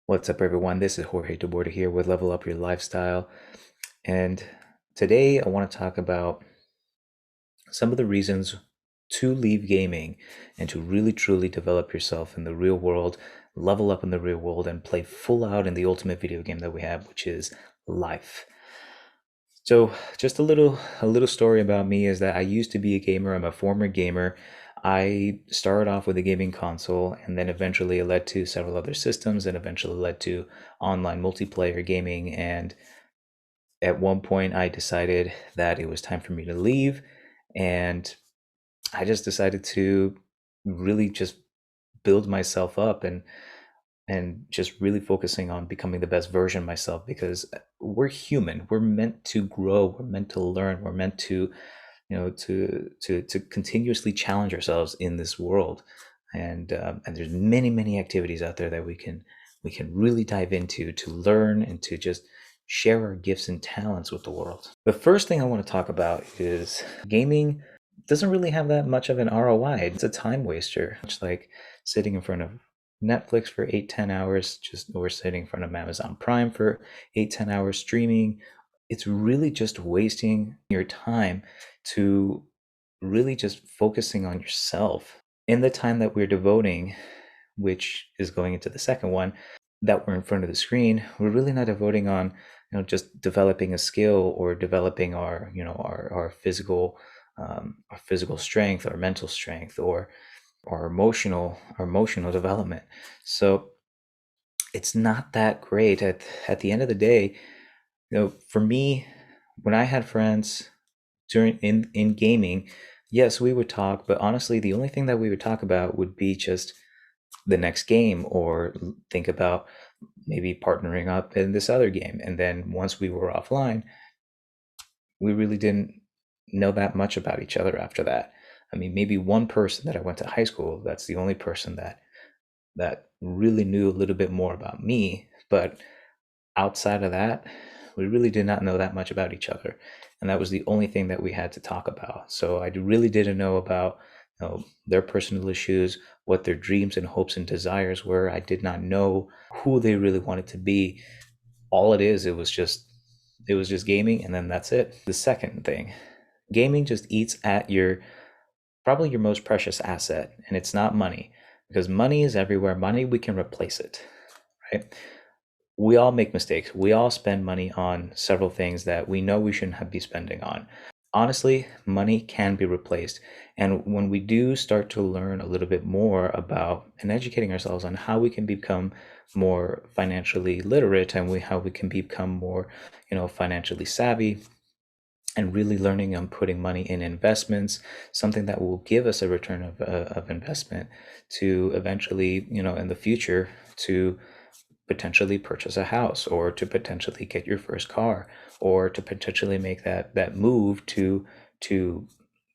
What's up, everyone? This is Jorge DeBorda here with Level Up Your Lifestyle. And today I want to talk about some of the reasons to leave gaming and to really truly develop yourself in the real world, level up in the real world, and play full out in the ultimate video game that we have, which is life. So, just a little story about me is that I used to be a gamer. I'm a former gamer. I started off with a gaming console, and then eventually it led to several other systems, and eventually led to online multiplayer gaming. And at one point, I decided that it was time for me to leave, and I just decided to really just build myself up and just really focusing on becoming the best version of myself, because we're human. We're meant to grow, we're meant to learn, we're meant to to continuously challenge ourselves in this world. And there's many activities out there that we can really dive into to learn and to just share our gifts and talents with the world. The first thing I want to talk about is gaming doesn't really have that much of an ROI. It's a time waster. It's like sitting in front of Netflix for 8-10 hours, just or sitting in front of Amazon Prime for 8-10 hours streaming. It's really just wasting your time to really just focusing on yourself. In the time that we're devoting, which is going into the second one, that we're in front of the screen, we're really not devoting on just developing a skill or developing our our physical strength, our mental strength, or our emotional development. So it's not that great. At the end of the day, for me, when I had friends during in gaming, yes, we would talk, but honestly, the only thing that we would talk about would be just the next game, or think about maybe partnering up in this other game. And then once we were offline, we really didn't know that much about each other after that. I mean, maybe one person that I went to high school, that's the only person that really knew a little bit more about me. But outside of that, we really did not know that much about each other. And that was the only thing that we had to talk about. So I really didn't know about their personal issues, what their dreams and hopes and desires were. I did not know who they really wanted to be. All it was just gaming, and then that's it. The second thing, gaming just eats at your probably your most precious asset, and it's not money, because money is everywhere. Money, we can replace it, right? We all make mistakes. We all spend money on several things that we know we shouldn't have be spending on. Honestly, money can be replaced. And when we do start to learn a little bit more about and educating ourselves on how we can become more financially literate, and how we can become more, financially savvy, and really learning on putting money in investments, something that will give us a return of investment, to eventually, in the future, to potentially purchase a house, or to potentially get your first car, or to potentially make that move to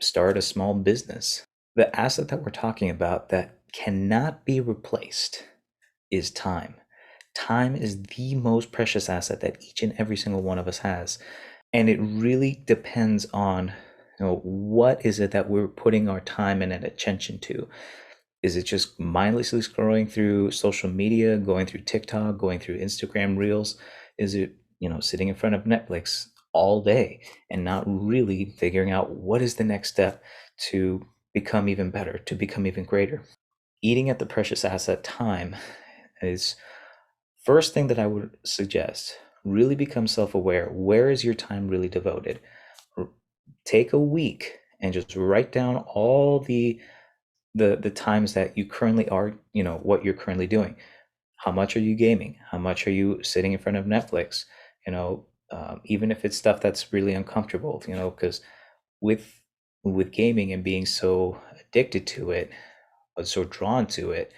start a small business. The asset that we're talking about that cannot be replaced is time. Time is the most precious asset that each and every single one of us has. And it really depends on, what is it that we're putting our time and attention to. Is it just mindlessly scrolling through social media, going through TikTok, going through Instagram Reels? Is it, sitting in front of Netflix all day and not really figuring out what is the next step to become even better, to become even greater? Eating at the precious asset time is first thing that I would suggest. Really become self-aware. Where is your time really devoted? Take a week and just write down all the times that you currently are, what you're currently doing. How much are you gaming? How much are you sitting in front of Netflix? Even if it's stuff that's really uncomfortable, because with gaming and being so addicted to it, so drawn to it,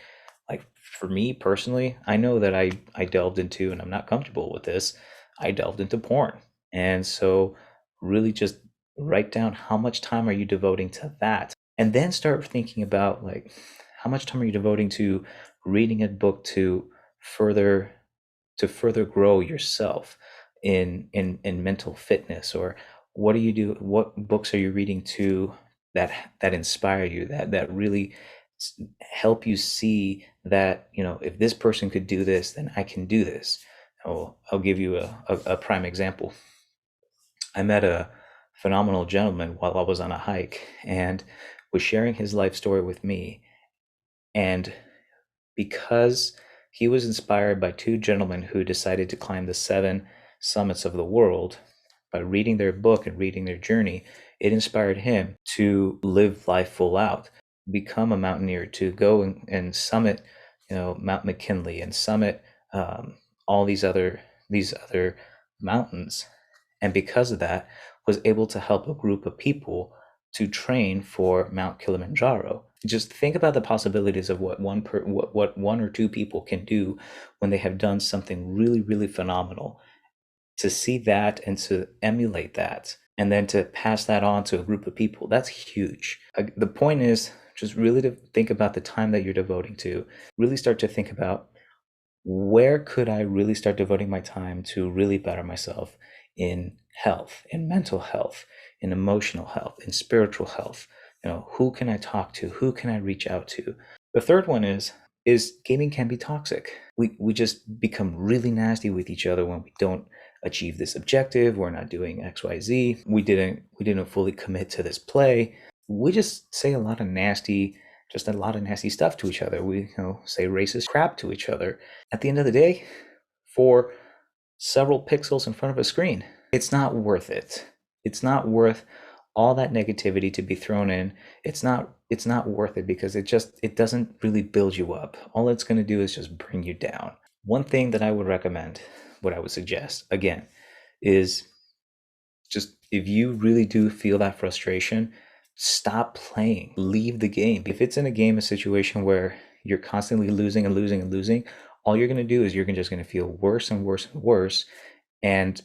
like for me personally, I know that I delved into, and I'm not comfortable with this, I delved into porn. And so really just write down how much time are you devoting to that, and then start thinking about, like, how much time are you devoting to reading a book further to further grow yourself in mental fitness, or what books are you reading that inspire you, that really help you see that, if this person could do this, then I can do this. I'll give you a prime example. I met a phenomenal gentleman while I was on a hike and was sharing his life story with me. And because he was inspired by two gentlemen who decided to climb the seven summits of the world, by reading their book and reading their journey, it inspired him to live life full out, become a mountaineer, to go and summit, Mount McKinley, and summit all these other mountains. And because of that, was able to help a group of people to train for Mount Kilimanjaro. Just think about the possibilities of what what one or two people can do when they have done something really, really phenomenal. To see that and to emulate that, and then to pass that on to a group of people, that's huge. The point is just really to think about the time that you're devoting to, really start to think about, where could I really start devoting my time to really better myself in health, in mental health, in emotional health, in spiritual health? Who can I talk to? Who can I reach out to? The third one is gaming can be toxic. We just become really nasty with each other when we don't achieve this objective. We're not doing XYZ. We didn't fully commit to this play. We just say a lot of nasty stuff to each other. We, say racist crap to each other. At the end of the day, for several pixels in front of a screen, it's not worth it. It's not worth all that negativity to be thrown in. It's not worth it, because it doesn't really build you up. All it's going to do is just bring you down. One thing that I would recommend, what I would suggest again, is just, if you really do feel that frustration, stop playing. Leave the game. If it's in a game, a situation where you're constantly losing and losing and losing, all you're going to do is you're just going to feel worse and worse and worse. And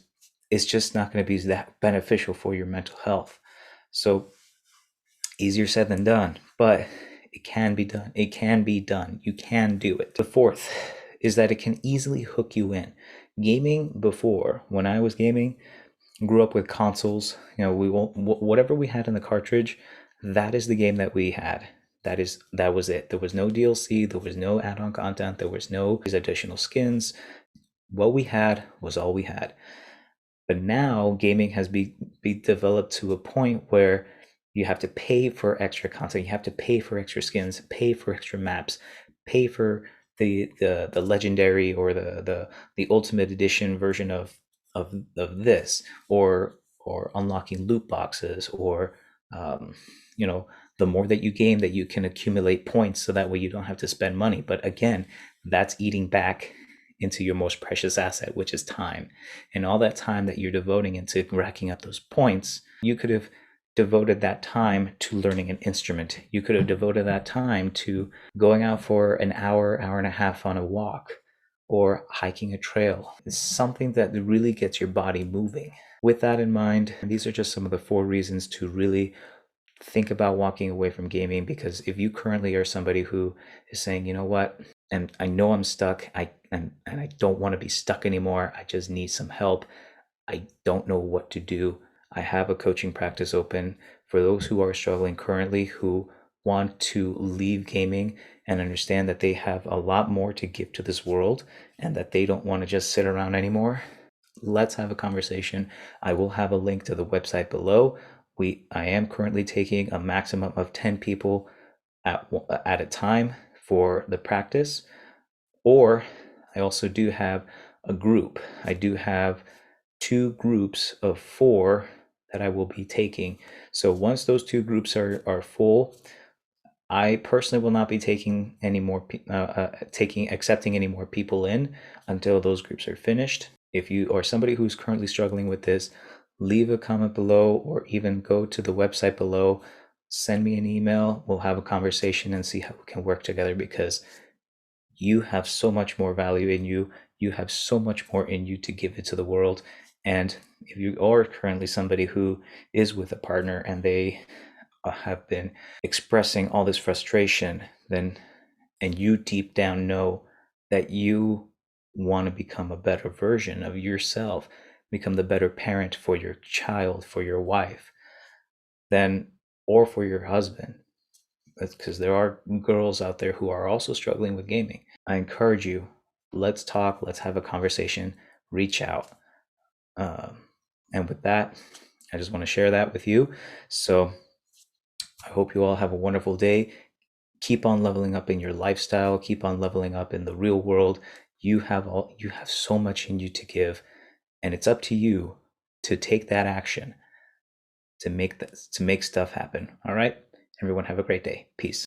it's just not going to be that beneficial for your mental health. So, easier said than done, but it can be done. It can be done. You can do it. The fourth is that it can easily hook you in. Gaming, before, when I was gaming, grew up with consoles. Whatever we had in the cartridge, that is the game that we had. That was it. There was no DLC, there was no add-on content, there was no additional skins. What we had was all we had. But now gaming has be developed to a point where you have to pay for extra content, you have to pay for extra skins, pay for extra maps, pay for the legendary, or the ultimate edition version of this, or unlocking loot boxes, or um, you know the more that you game, that you can accumulate points, so that way you don't have to spend money. But again, that's eating back into your most precious asset, which is time. And all that time that you're devoting into racking up those points, you could have devoted that time to learning an instrument. You could have devoted that time to going out for an hour and a half on a walk, or hiking a trail. It's something that really gets your body moving. With that in mind, these are just some of the 4 reasons to really think about walking away from gaming. Because if you currently are somebody who is saying, you know what, and I know I'm stuck, and I don't want to be stuck anymore, I just need some help, I don't know what to do, I have a coaching practice open for those who are struggling currently, who want to leave gaming and understand that they have a lot more to give to this world, and that they don't want to just sit around anymore. Let's have a conversation. I will have a link to the website below. I am currently taking a maximum of 10 people at a time for the practice. Or I also do have a group. I do have 2 groups of 4 that I will be taking. So once those 2 groups are full, I personally will not be taking any more accepting any more people in until those groups are finished. If you are somebody who's currently struggling with this, leave a comment below, or even go to the website below, send me an email. We'll have a conversation and see how we can work together, because you have so much more value in you. You have so much more in you to give it to the world. And if you are currently somebody who is with a partner, and they have been expressing all this frustration, then, and you deep down know that you want to become a better version of yourself, become the better parent for your child, for your wife, then, or for your husband, because there are girls out there who are also struggling with gaming. I encourage you, let's talk, let's have a conversation, reach out. Um, and with that, I just want to share that with you. So I hope you all have a wonderful day. Keep on leveling up in your lifestyle, keep on leveling up in the real world. You have so much in you to give, and it's up to you to take that action to make stuff happen. All right? Everyone have a great day. Peace.